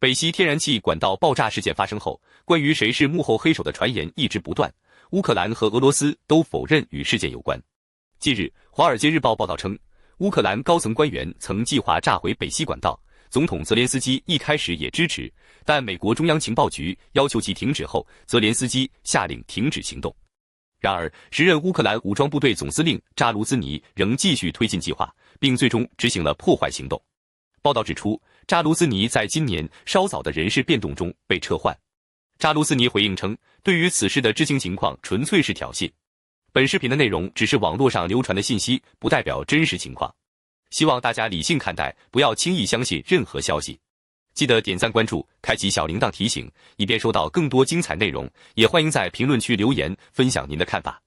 北溪天然气管道爆炸事件发生后，关于谁是幕后黑手的传言一直不断，乌克兰和俄罗斯都否认与事件有关。近日，《华尔街日报》报道称，乌克兰高层官员曾计划炸毁北溪管道，总统泽连斯基一开始也支持，但美国中央情报局要求其停止后，泽连斯基下令停止行动。然而，时任乌克兰武装部队总司令扎卢兹尼仍继续推进计划，并最终执行了破坏行动。报道指出，扎卢兹尼在今年稍早的人事变动中被撤换。扎卢兹尼回应称，对于此事的知情情况纯粹是挑衅。本视频的内容只是网络上流传的信息，不代表真实情况。希望大家理性看待，不要轻易相信任何消息。记得点赞关注，开启小铃铛提醒，以便收到更多精彩内容。也欢迎在评论区留言分享您的看法。